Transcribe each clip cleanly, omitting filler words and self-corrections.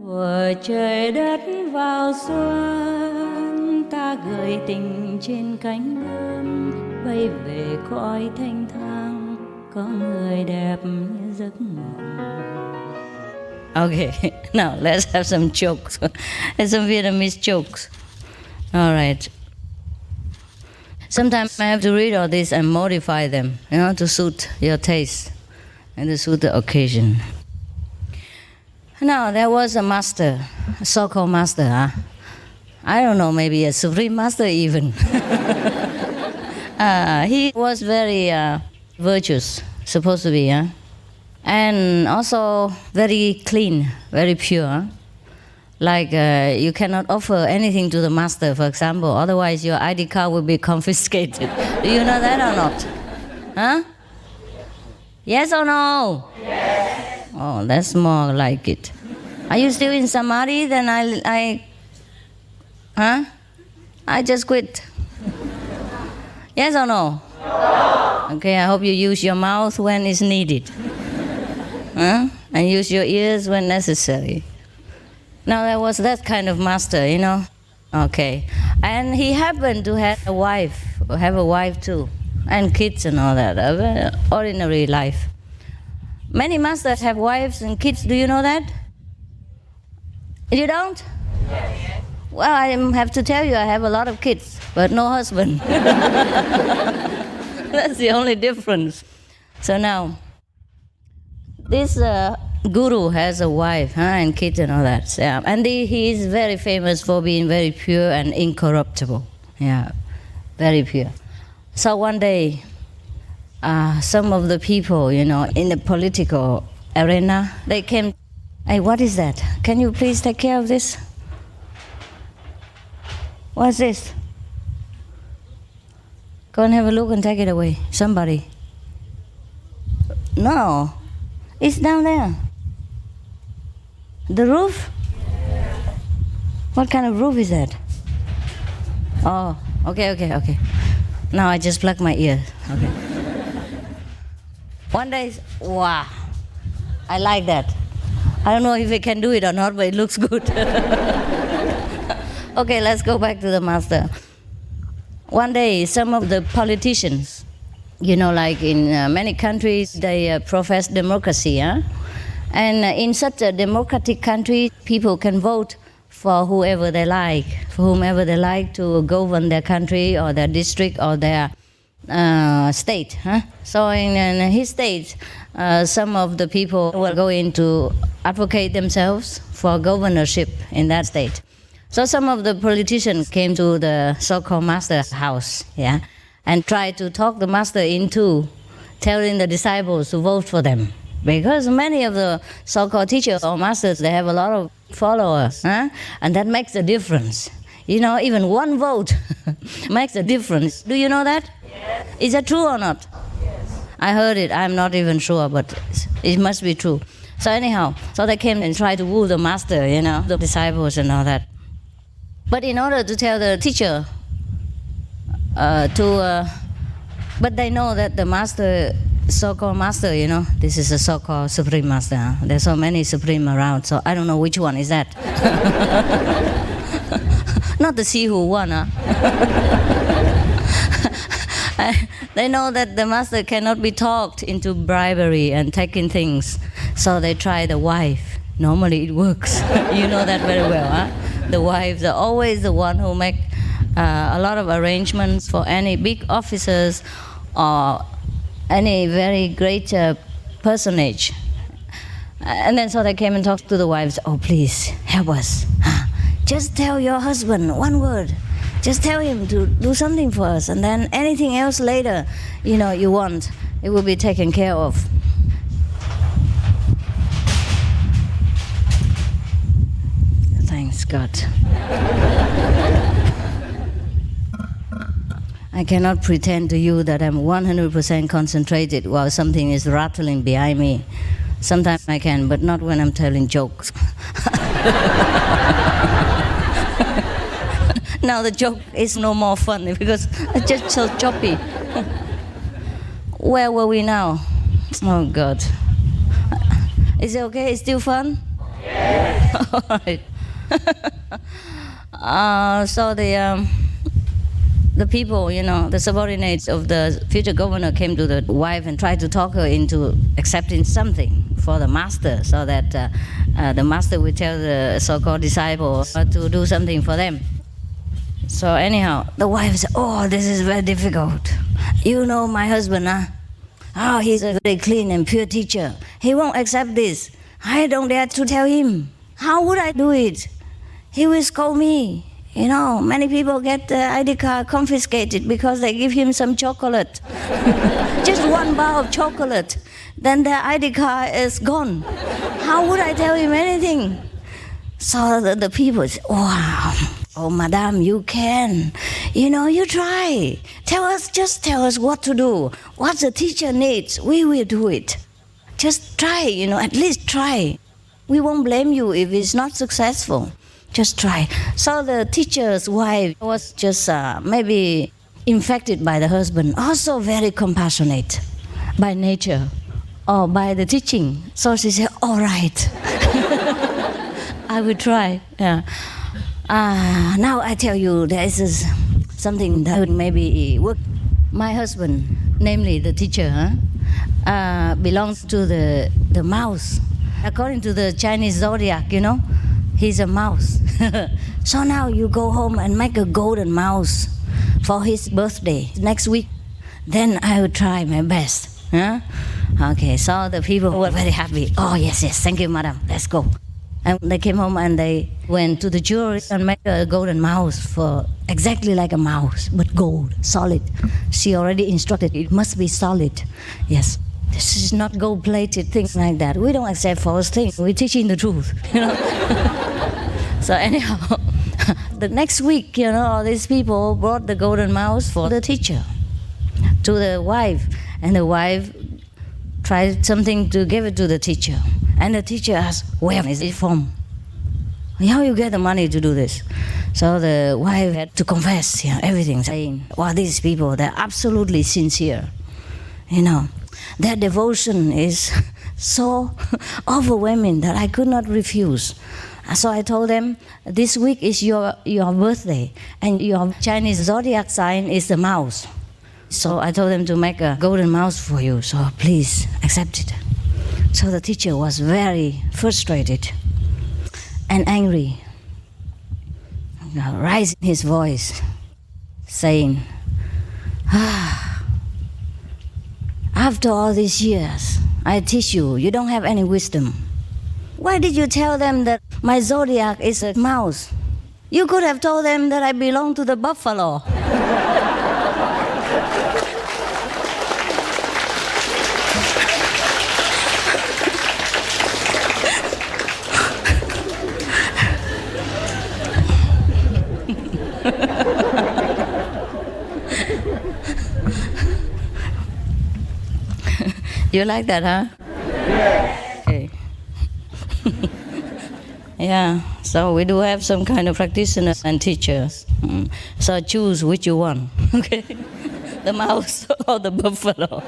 Của trời đất vào xuân, ta gửi tình trên cánh bướm, bay về cõi thanh thang, có người đẹp như giấc mộng. Okay, now let's have some jokes. Some Vietnamese jokes. All right. Sometimes I have to read all this and modify them, to suit your taste and to suit the occasion. Now, there was a master, a so-called master, I don't know, maybe a supreme master even. He was very virtuous, supposed to be, and also very clean, very pure. Like you cannot offer anything to the master, for example, otherwise your ID card will be confiscated. Do you know that or not? Huh? Yes or no? Yes. Oh, that's more like it. Are you still in Samadhi? Then I just quit. Yes or no? No. Okay, I hope you use your mouth when it's needed. And use your ears when necessary. Now there was that kind of master, Okay. And he happened to have a wife too, and kids and all that, a very ordinary life. Many masters have wives and kids, do you know that? You don't? Yes. Well, I have to tell you, I have a lot of kids, but no husband. That's the only difference. So now, this guru has a wife and kids and all that. Yeah. And he is very famous for being very pure and incorruptible. Yeah, very pure. So one day, some of the people, in the political arena, they came, hey, what is that? Can you please take care of this? What's this? Go and have a look and take it away. Somebody. No, it's down there. The roof? What kind of roof is that? Oh, okay. Now I just plug my ear. Okay. One day, wow, I like that. I don't know if I can do it or not, but it looks good. Okay, let's go back to the master. One day, some of the politicians, like in many countries, they profess democracy, And in such a democratic country, people can vote for whoever they like, for whomever they like to govern their country or their district or their state. So in his state, some of the people were going to advocate themselves for governorship in that state. So some of the politicians came to the so-called master's house, and tried to talk the master into telling the disciples to vote for them. Because many of the so-called teachers or masters, they have a lot of followers, and that makes a difference. Even one vote makes a difference. Do you know that? Yes. Is that true or not? Yes. I heard it. I'm not even sure, but it must be true. So anyhow, so they came and tried to woo the master, the disciples and all that. But in order to tell the teacher but they know that the master, so-called master, this is a so-called supreme master. There's so many supreme around, so I don't know which one is that. Not to see who won, They know that the master cannot be talked into bribery and taking things, so they try the wife. Normally it works. You know that very well, The wives are always the one who make a lot of arrangements for any big officers or any very great personage. And then so they came and talked to the wives, oh, please, help us. Just tell your husband one word. Just tell him to do something for us, and then anything else later, you want, it will be taken care of. Thanks God. I cannot pretend to you that I'm 100% concentrated while something is rattling behind me. Sometimes I can, but not when I'm telling jokes. Now the joke is no more fun because it's just so choppy. Where were we now? Oh God. Is it okay? It's still fun? Yes. All right. So the people, the subordinates of the future governor came to the wife and tried to talk her into accepting something for the master, so that the master would tell the so-called disciples to do something for them. So anyhow, the wife said, "Oh, this is very difficult. You know my husband, huh? Oh, he's a very clean and pure teacher. He won't accept this. I don't dare to tell him. How would I do it? He will scold me. Many people get the ID card confiscated because they give him some chocolate. Just one bar of chocolate, then the ID card is gone. How would I tell him anything?" So the people say, "Wow, oh, madam, you can. You try. Just tell us what to do. What the teacher needs, we will do it. Just try, at least try. We won't blame you if it's not successful. Just try." So the teacher's wife was just maybe infected by the husband, also very compassionate by nature or by the teaching. So she said, "All right, I will try." Yeah. Now I tell you, there is something that would maybe work. My husband, namely the teacher, belongs to the mouse. According to the Chinese zodiac, he's a mouse. So now you go home and make a golden mouse for his birthday next week. Then I will try my best. Huh? Okay, so the people were very happy. "Oh, yes, thank you, madam. Let's go." And they came home and they went to the jeweler and made a golden mouse for exactly like a mouse, but gold, solid. She already instructed it must be solid. Yes. This is not gold-plated, things like that. We don't accept false things. We're teaching the truth, So anyhow, the next week, all these people brought the golden mouse for the teacher to the wife. And the wife tried something to give it to the teacher. And the teacher asked, "Where is it from? How you get the money to do this?" So the wife had to confess, everything, saying, "Wow, these people, they're absolutely sincere. Their devotion is so overwhelming that I could not refuse." So I told them, "This week is your birthday, and your Chinese zodiac sign is the mouse. So I told them to make a golden mouse for you, so please accept it." So the teacher was very frustrated and angry, raising his voice, saying, "After all these years, I teach you, you don't have any wisdom. Why did you tell them that my zodiac is a mouse? You could have told them that I belong to the buffalo." You like that, huh? Yes. Okay. Yeah, so we do have some kind of practitioners and teachers. So choose which you want, okay? The mouse or the buffalo.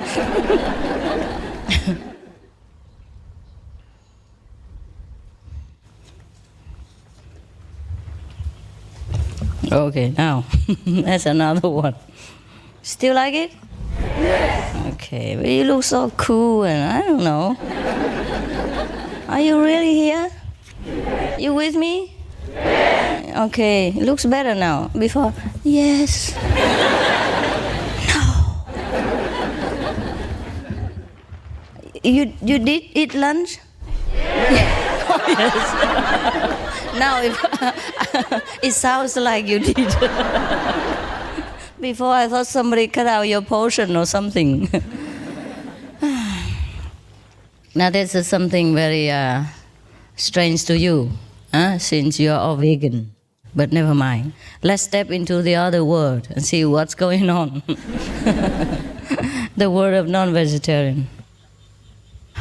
Okay, now, that's another one. Still like it? Yes. Okay, but you look so cool and I don't know. Are you really here? Yes. You with me? Yes. Okay, it looks better now. Before, yes. No. You did eat lunch? Yes. Oh, yes. Now it sounds like you did. Before I thought somebody cut out your portion or something. Now this is something very strange to you, since you are all vegan. But never mind. Let's step into the other world and see what's going on. The world of non-vegetarian.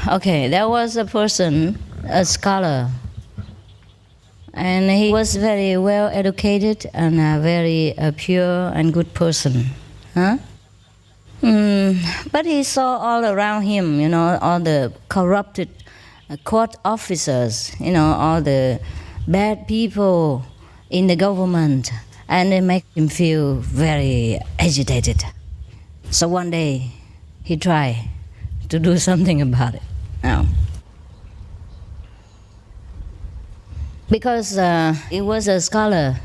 Okay, there was a person, a scholar, and he was very well educated and a very pure and good person. But he saw all around him, all the corrupted court officers, all the bad people in the government, and they make him feel very agitated. So one day, he tried to do something about it. Now, because he was a scholar,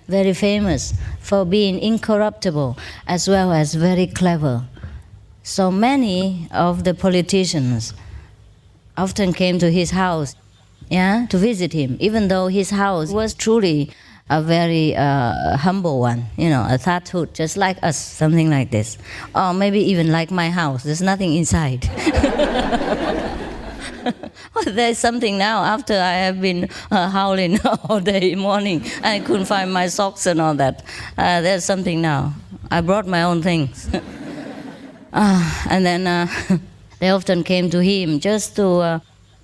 very famous for being incorruptible as well as very clever. So many of the politicians often came to his house, to visit him, even though his house was truly a very humble one, a thathut, just like us, something like this. Or maybe even like my house, there's nothing inside. Well, there's something now after I have been howling all day morning. I couldn't find my socks and all that. There's something now. I brought my own things. And then they often came to him just to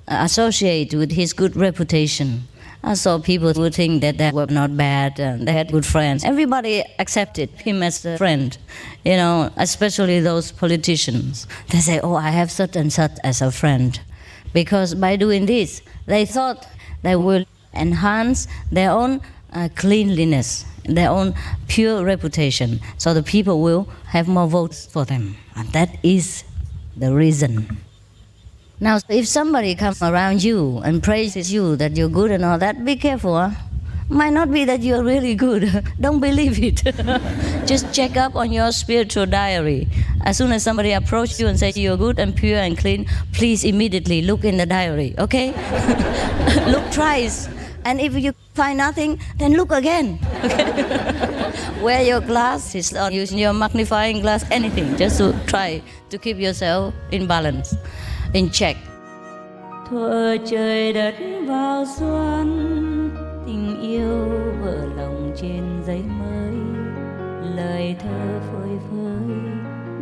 associate with his good reputation. So people would think that they were not bad, and they had good friends. Everybody accepted him as a friend, especially those politicians. They say, oh, I have such and such as a friend. Because by doing this, they thought they will enhance their own cleanliness, their own pure reputation, so the people will have more votes for them. And that is the reason. Now, if somebody comes around you and praises you that you're good and all that, be careful. Might not be that you're really good. Don't believe it. Just check up on your spiritual diary. As soon as somebody approaches you and says you're good and pure and clean, please immediately look in the diary, okay? Look twice. And if you find nothing, then look again. Okay? Wear your glasses or use your magnifying glass, anything, just to try to keep yourself in balance, in check. Thuở trời đất vào xuân, tình yêu vỡ lòng trên giấy mới, lời thơ phơi phới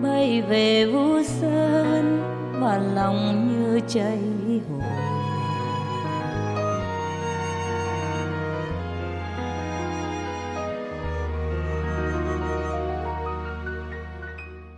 bay về Vũ Sơn và lòng như cháy hồn.